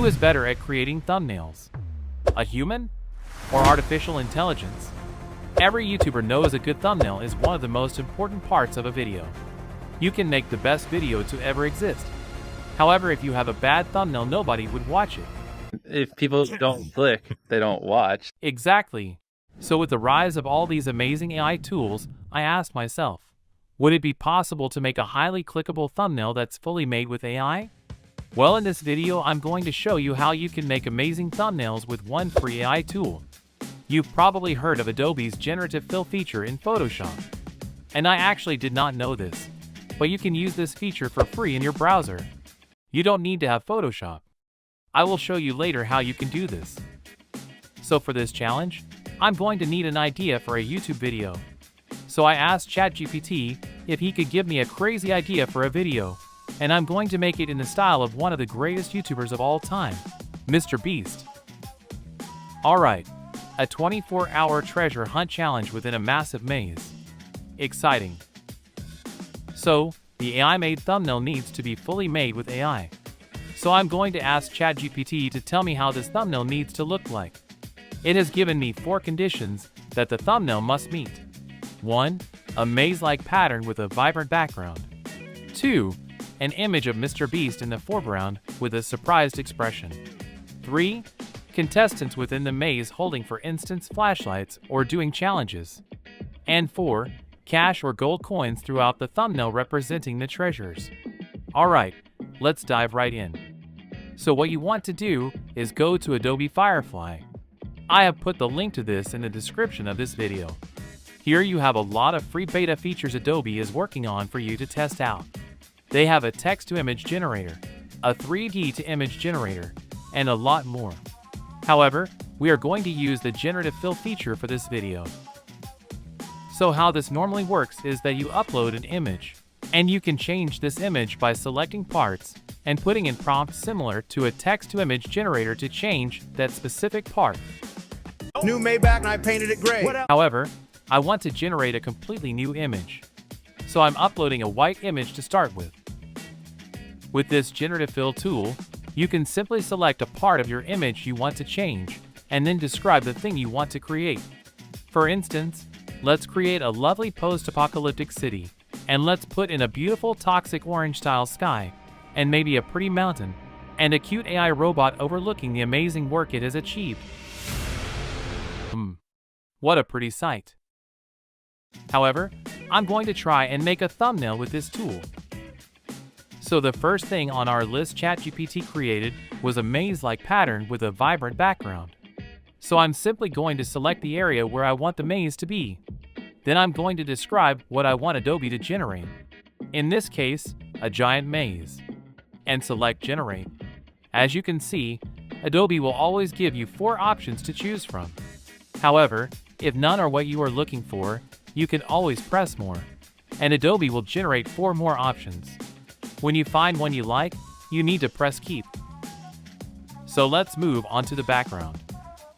Who is better at creating thumbnails? A human or artificial intelligence? Every YouTuber knows a good thumbnail is one of the most important parts of a video. You can make the best video to ever exist. However, if you have a bad thumbnail, nobody would watch it. If people don't click, they don't watch. Exactly. So with the rise of all these amazing AI tools, I asked myself, would it be possible to make a highly clickable thumbnail that's fully made with AI? Well, in this video, I'm going to show you how you can make amazing thumbnails with one free AI tool. You've probably heard of Adobe's generative fill feature in Photoshop. And I actually did not know this, but you can use this feature for free in your browser. You don't need to have Photoshop. I will show you later how you can do this. So for this challenge, I'm going to need an idea for a YouTube video. So I asked ChatGPT if he could give me a crazy idea for a video, and I'm going to make it in the style of one of the greatest YouTubers of all time, Mr. Beast. Alright, a 24-hour treasure hunt challenge within a massive maze. Exciting. So, the AI-made thumbnail needs to be fully made with AI. So I'm going to ask ChatGPT to tell me how this thumbnail needs to look like. It has given me 4 conditions that the thumbnail must meet. 1. A maze-like pattern with a vibrant background. 2. An image of Mr. Beast in the foreground with a surprised expression. 3. Contestants within the maze holding, for instance, flashlights or doing challenges. And 4. Cash or gold coins throughout the thumbnail representing the treasures. Alright, let's dive right in. So what you want to do is go to Adobe Firefly. I have put the link to this in the description of this video. Here you have a lot of free beta features Adobe is working on for you to test out. They have a text-to-image generator, a 3D-to-image generator, and a lot more. However, we are going to use the generative fill feature for this video. So how this normally works is that you upload an image, and you can change this image by selecting parts and putting in prompts similar to a text-to-image generator to change that specific part. New Maybach and I painted it gray. However, I want to generate a completely new image. So I'm uploading a white image to start with. With this generative fill tool, you can simply select a part of your image you want to change and then describe the thing you want to create. For instance, let's create a lovely post-apocalyptic city, and let's put in a beautiful toxic orange style sky, and maybe a pretty mountain, and a cute AI robot overlooking the amazing work it has achieved. What a pretty sight. However, I'm going to try and make a thumbnail with this tool. So the first thing on our list ChatGPT created was a maze-like pattern with a vibrant background. So I'm simply going to select the area where I want the maze to be. Then I'm going to describe what I want Adobe to generate. In this case, a giant maze. And select Generate. As you can see, Adobe will always give you 4 options to choose from. However, if none are what you are looking for, you can always press More, and Adobe will generate 4 more options. When you find one you like, you need to press Keep. So let's move on to the background.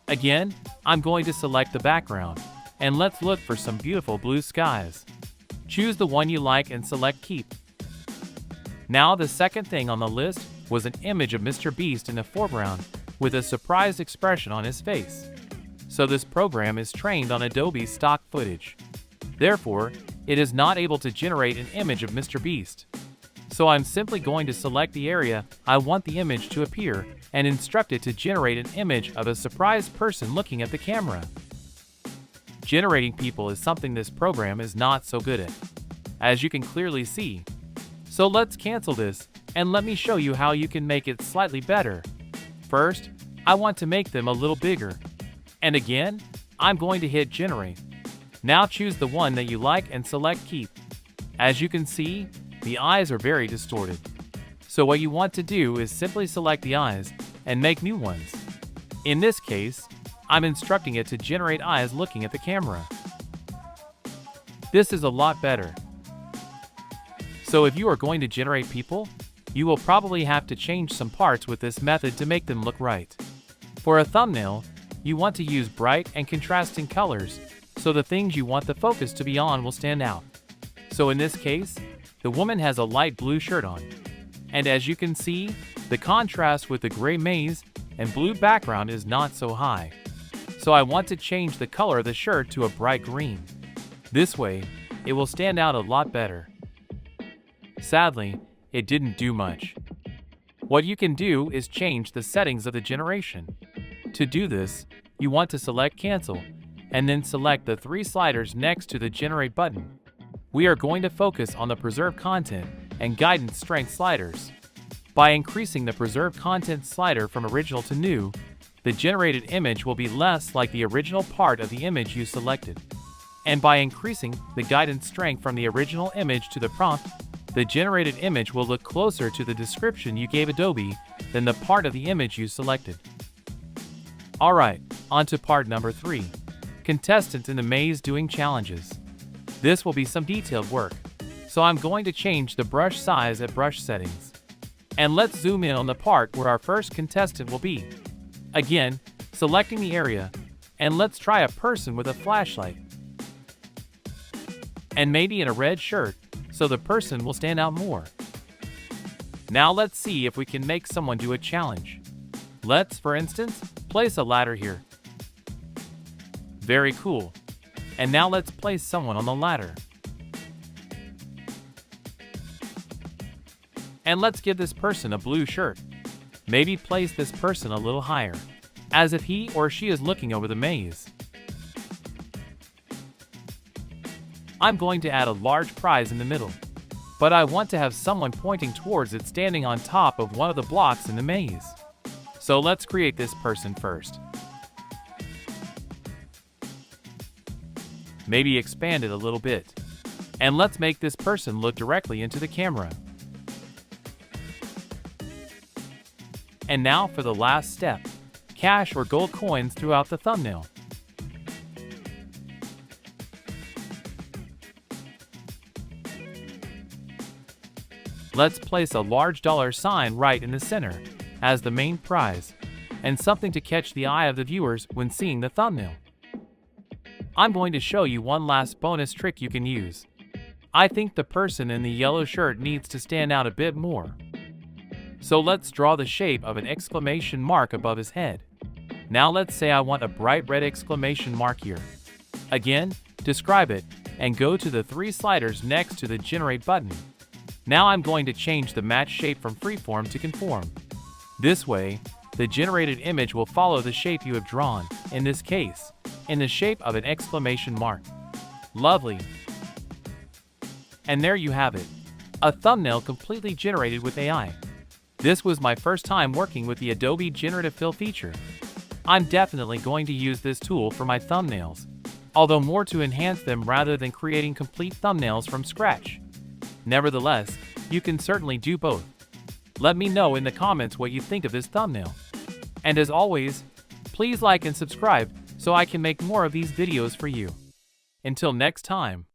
Again, I'm going to select the background, and let's look for some beautiful blue skies. Choose the one you like and select Keep. Now the second thing on the list was an image of Mr. Beast in the foreground with a surprised expression on his face. So this program is trained on Adobe's stock footage. Therefore, it is not able to generate an image of Mr. Beast. So I'm simply going to select the area I want the image to appear and instruct it to generate an image of a surprised person looking at the camera. Generating people is something this program is not so good at, as you can clearly see. So let's cancel this and let me show you how you can make it slightly better. First, I want to make them a little bigger. And again, I'm going to hit Generate. Now choose the one that you like and select Keep. As you can see, the eyes are very distorted. So what you want to do is simply select the eyes and make new ones. In this case, I'm instructing it to generate eyes looking at the camera. This is a lot better. So if you are going to generate people, you will probably have to change some parts with this method to make them look right. For a thumbnail, you want to use bright and contrasting colors, so the things you want the focus to be on will stand out. So in this case, the woman has a light blue shirt on. And as you can see, The contrast with the gray maze and blue background is not so high. So I want to change the color of the shirt to a bright green. This way, it will stand out a lot better. Sadly, it didn't do much. What you can do is change the settings of the generation. To do this, you want to select Cancel, and then select the 3 sliders next to the Generate button. We are going to focus on the Preserve Content and Guidance Strength sliders. By increasing the Preserve Content slider from Original to New, the generated image will be less like the original part of the image you selected. And by increasing the Guidance Strength from the original image to the prompt, the generated image will look closer to the description you gave Adobe than the part of the image you selected. Alright, on to part number 3. Contestants in the maze doing challenges. This will be some detailed work, so I'm going to change the brush size at brush settings. And let's zoom in on the part where our first contestant will be. Again, selecting the area, and let's try a person with a flashlight. And maybe in a red shirt, so the person will stand out more. Now let's see if we can make someone do a challenge. Let's, for instance, place a ladder here. Very cool. And now let's place someone on the ladder. And let's give this person a blue shirt. Maybe place this person a little higher, as if he or she is looking over the maze. I'm going to add a large prize in the middle, but I want to have someone pointing towards it standing on top of one of the blocks in the maze. So let's create this person first. Maybe expand it a little bit. And let's make this person look directly into the camera. And now for the last step, cash or gold coins throughout the thumbnail. Let's place a large dollar sign right in the center as the main prize, and something to catch the eye of the viewers when seeing the thumbnail. I'm going to show you one last bonus trick you can use. I think the person in the yellow shirt needs to stand out a bit more. So let's draw the shape of an exclamation mark above his head. Now let's say I want a bright red exclamation mark here. Again, describe it, and go to the 3 sliders next to the Generate button. Now I'm going to change the match shape from freeform to conform. This way, the generated image will follow the shape you have drawn, in this case, in the shape of an exclamation mark. Lovely! And there you have it, a thumbnail completely generated with AI. This was my first time working with the Adobe Generative Fill feature. I'm definitely going to use this tool for my thumbnails, although more to enhance them rather than creating complete thumbnails from scratch. Nevertheless, you can certainly do both. Let me know in the comments what you think of this thumbnail. And as always, please like and subscribe so I can make more of these videos for you. Until next time.